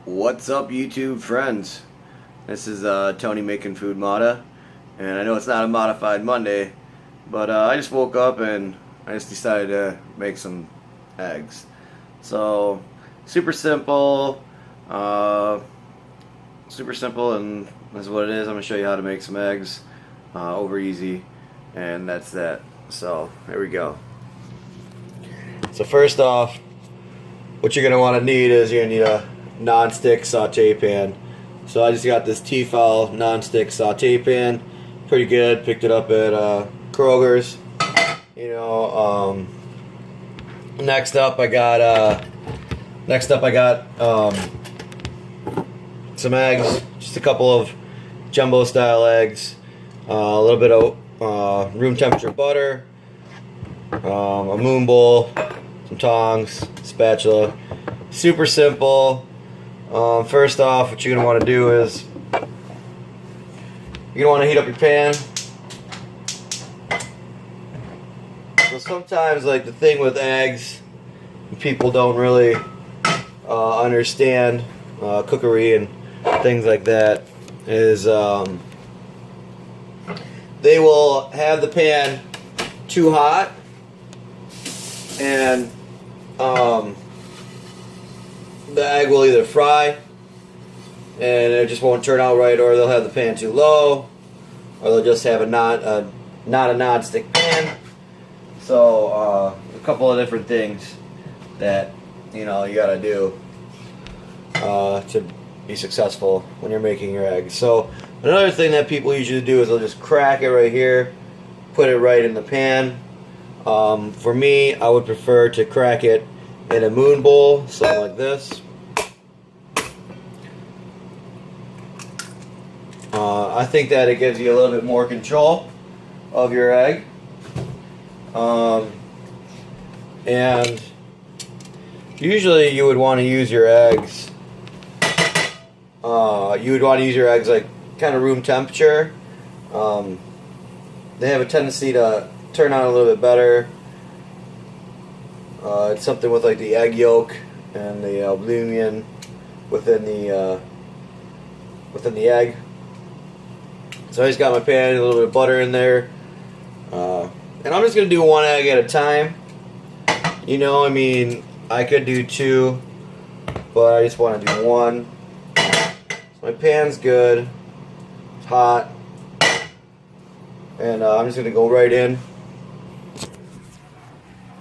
What's up, YouTube friends? This is Tony making food Matta, and I know it's not a modified Monday, but I just woke up and I just decided to make some eggs. So super simple, and that's what it is. I'm gonna show you how to make some eggs, over easy, and that's that. So here we go. So first off, what you're gonna want to need is you're gonna need a non-stick saute pan. So I just got this t-fal non-stick saute pan, pretty good. Picked it up at Kroger's. Next up I got some eggs, just a couple of jumbo style eggs, a little bit of room temperature butter, a moon bowl, some tongs, spatula. Super simple. First off, what you're going to want to do is you're going to want to heat up your pan. So sometimes, like, the thing with eggs, people don't really understand cookery and things like that, is they will have the pan too hot, and the egg will either fry and it just won't turn out right, or they'll have the pan too low, or they'll just have not a non-stick pan. So a couple of different things that you gotta do to be successful when you're making your eggs. So another thing that people usually do is they'll just crack it right here, put it right in the pan. For me, I would prefer to crack it in a moon bowl, something like this. I think that it gives you a little bit more control of your egg. And usually you would want to use your eggs, like kind of room temperature. They have a tendency to turn out a little bit better. It's something with like the egg yolk and the albumin within the egg. So I just got my pan, a little bit of butter in there, and I'm just gonna do one egg at a time. I mean, I could do two, but I just want to do one. So my pan's good, it's hot, and I'm just gonna go right in.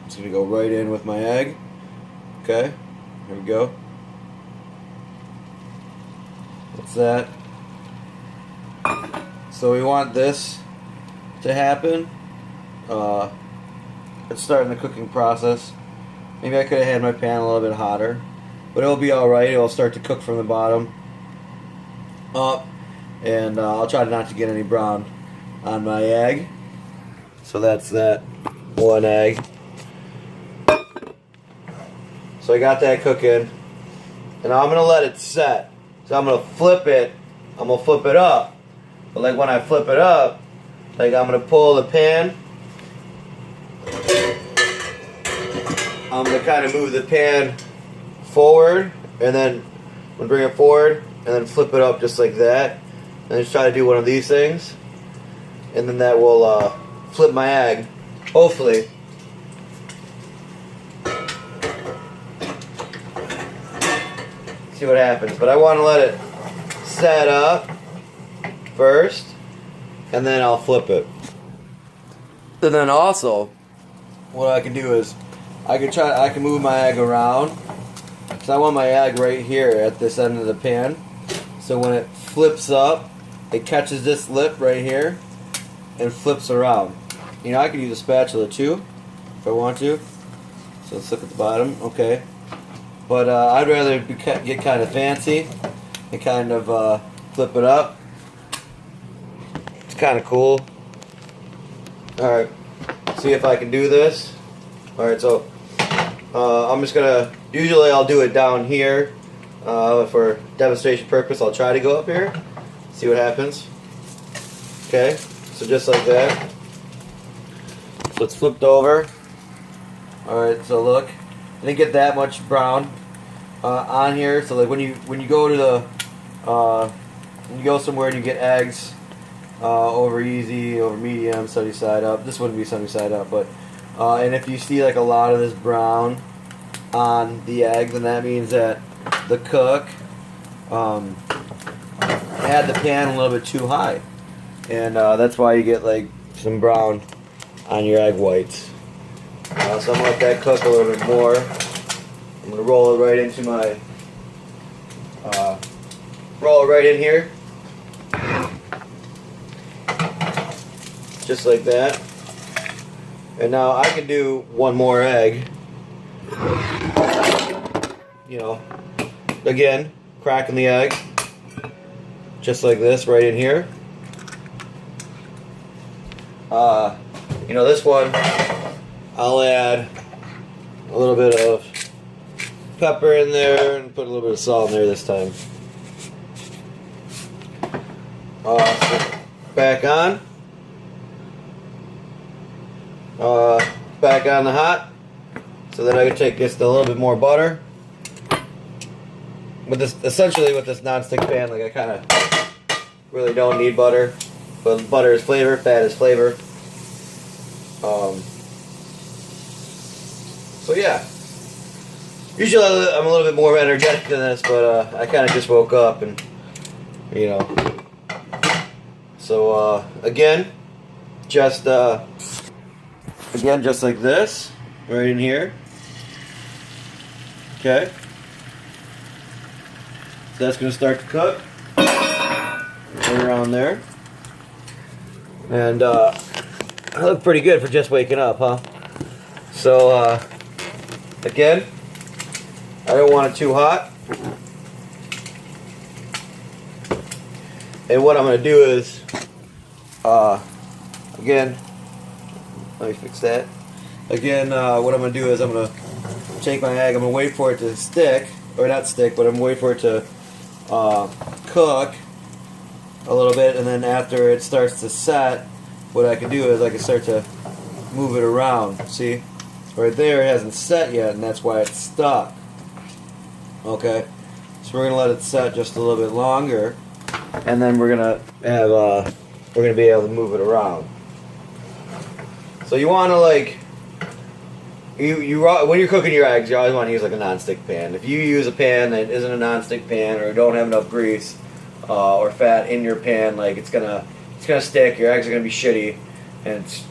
Just gonna go right in with my egg. Okay, here we go. That's that. So we want this to happen. It's starting the cooking process. Maybe I could have had my pan a little bit hotter, but it'll be alright. It'll start to cook from the bottom up, and I'll try not to get any brown on my egg. So that's that one egg. So I got that cooking, and now I'm gonna let it set. So I'm gonna flip it. I'm gonna flip it up. But like when I flip it up, like I'm gonna pull the pan. I'm gonna kind of move the pan forward, and then I'm gonna bring it forward, and then flip it up just like that. And just try to do one of these things, and then that will flip my egg, hopefully. See what happens. But I want to let it set up first, and then I'll flip it. And then also, what I can do is I can move my egg around. So I want my egg right here at this end of the pan. So when it flips up, it catches this lip right here and flips around. I can use a spatula too if I want to. So let's look at the bottom. Okay. But I'd rather get kind of fancy and kind of flip it up. It's kind of cool. Alright, see if I can do this. Alright, so I'm just gonna, usually I'll do it down here. For demonstration purpose, I'll try to go up here. See what happens. Okay, so just like that. So it's flipped over. Alright, so look. I didn't get that much brown. on here. So like when you go to the when you go somewhere and you get eggs over easy, over medium, sunny side up. This wouldn't be sunny side up, but and if you see like a lot of this brown on the egg, then that means that the cook had the pan a little bit too high, and that's why you get like some brown on your egg whites. So I'm gonna let that cook a little bit more. I'm gonna roll it right into my roll it right in here, just like that. And now I can do one more egg. You know, again, cracking the egg, just like this, right in here. You know, this one, I'll add a little bit of pepper in there and put a little bit of salt in there this time. So back on. Back on the hot, so that I can take just a little bit more butter. With this, essentially with this non-stick pan, like I kind of really don't need butter, but butter is flavor, fat is flavor. So yeah, usually I'm a little bit more energetic than this, but I kind of just woke up, and you know. So again, just like this, right in here. Okay. So that's going to start to cook. Right around there. And I look pretty good for just waking up, huh? So, again, I don't want it too hot. And what I'm going to do is, again, let me fix that. Again, what I'm going to do is I'm going to take my egg, I'm going to wait for it to stick, or not stick, but I'm going to wait for it to cook a little bit, and then after it starts to set, what I can do is I can start to move it around. See? Right there, it hasn't set yet, and that's why it's stuck. Okay? So we're going to let it set just a little bit longer, and then we're going to have, we're going to be able to move it around. So you want to like, when you're cooking your eggs, you always want to use like a non-stick pan. If you use a pan that isn't a non-stick pan, or don't have enough grease or fat in your pan, like it's gonna stick. Your eggs are gonna be shitty, and it's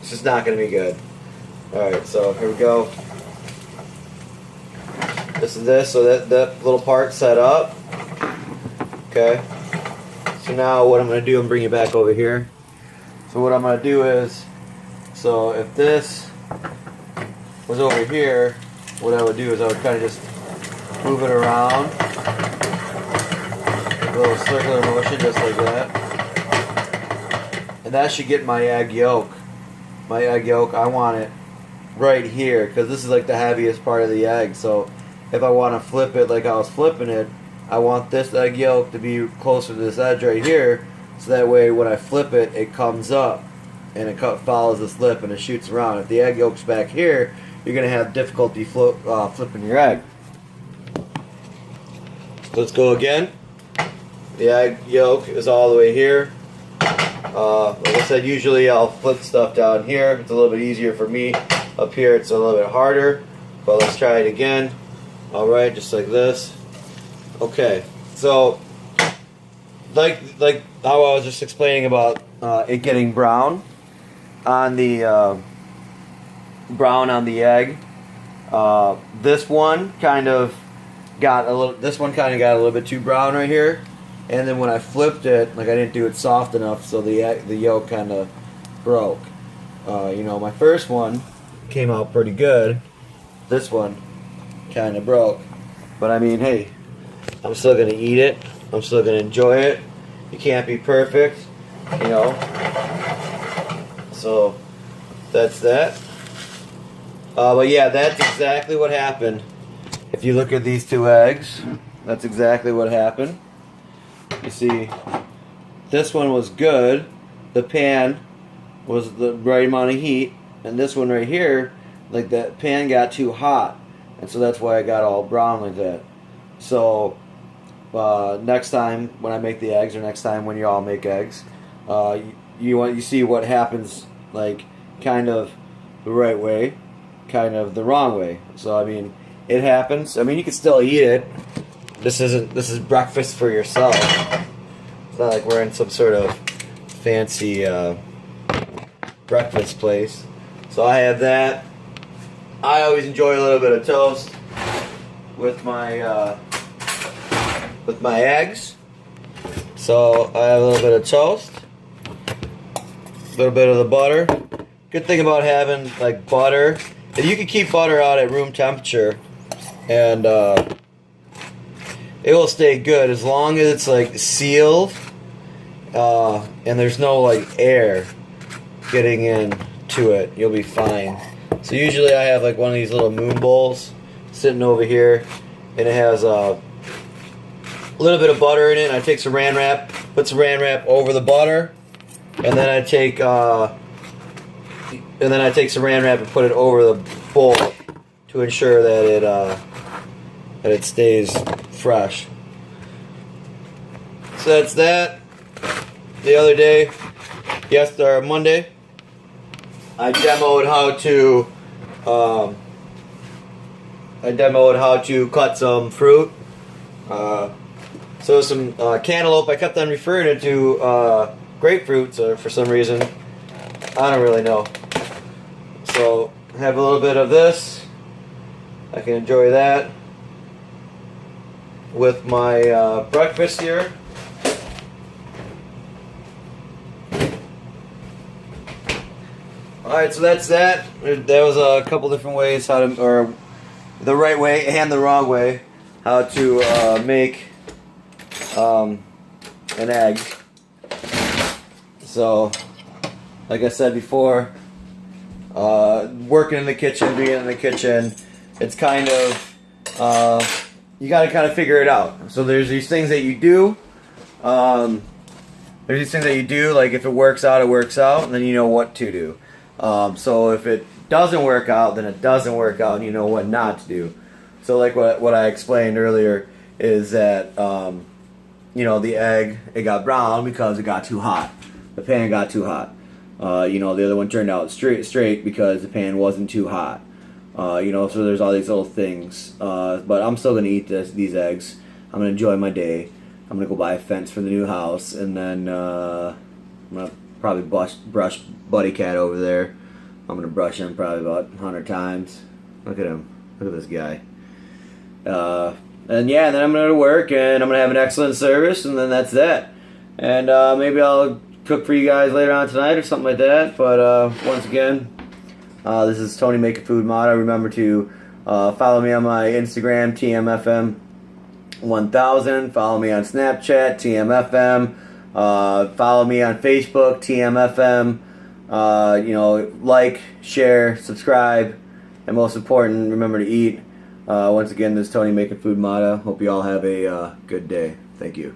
just not gonna be good. All right, so here we go. This is this. So that little part set up. Okay. So now what I'm gonna do, I'm bring it back over here. So what I'm gonna do is, so if this was over here, what I would do is I would kind of just move it around, a little circular motion, just like that. And that should get my egg yolk. My egg yolk, I want it right here, because this is like the heaviest part of the egg. So if I want to flip it like I was flipping it, I want this egg yolk to be closer to this edge right here, so that way when I flip it, it comes up and it follows this lip and it shoots around. If the egg yolk's back here, you're going to have difficulty flipping your egg. Let's go again. The egg yolk is all the way here. Like I said, usually I'll flip stuff down here. It's a little bit easier for me. Up here it's a little bit harder. But let's try it again. Alright, just like this. Okay, so like how I was just explaining about it getting brown on the egg. This one kind of got a little bit too brown right here, and then when I flipped it, like I didn't do it soft enough, so the yolk kind of broke. You know, my first one came out pretty good. This one kind of broke, but I mean, hey, I'm still gonna eat it. I'm still gonna enjoy it. You can't be perfect, you know. So that's that. But yeah, that's exactly what happened. If you look at these two eggs, that's exactly what happened. You see, this one was good. The pan was the right amount of heat, and this one right here, like that pan got too hot, and so that's why I got all brown like that. So next time when I make the eggs, or next time when you all make eggs, you see what happens, like kind of the right way, kind of the wrong way. So I mean, it happens. I mean, you can still eat it. This is breakfast for yourself. It's not like we're in some sort of fancy breakfast place. So I have that. I always enjoy a little bit of toast with my eggs. So I have a little bit of toast, a little bit of the butter. Good thing about having like butter, is you can keep butter out at room temperature, and it will stay good as long as it's like sealed, and there's no like air getting into it. You'll be fine. So usually I have like one of these little moon bowls sitting over here, and it has a little bit of butter in it. I take saran wrap, put saran wrap over the butter, and then I take saran wrap and put it over the bowl to ensure that it stays fresh. So that's that. The other day, Monday, I demoed how to cut some fruit. So some cantaloupe. I kept on referring it to grapefruit for some reason. I don't really know. So I have a little bit of this. I can enjoy that with my breakfast here. Alright, so that's that. There was a couple different ways or the right way and the wrong way, how to make an egg. So, like I said before, working in the kitchen, being in the kitchen, it's kind of, you gotta kind of figure it out. So there's these things that you do, like if it works out, it works out, and then you know what to do. So if it doesn't work out, then it doesn't work out, and you know what not to do. So like what I explained earlier is that, the egg, it got brown because it got too hot. The pan got too hot. The other one turned out straight because the pan wasn't too hot. So there's all these little things. But I'm still going to eat these eggs. I'm going to enjoy my day. I'm going to go buy a fence for the new house, and then I'm going to probably brush Buddy Cat over there. I'm going to brush him probably about 100 times. Look at him. Look at this guy. And then I'm going to work, and I'm going to have an excellent service, and then that's that. And maybe I'll cook for you guys later on tonight or something like that. But once again, this is Tony Making Food Motto. Remember to follow me on my Instagram, TMFM1000. Follow me on Snapchat, TMFM. Follow me on Facebook, TMFM. Like, share, subscribe, and most important, remember to eat. Once again, this is Tony Making Food Motto. Hope you all have a good day. Thank you.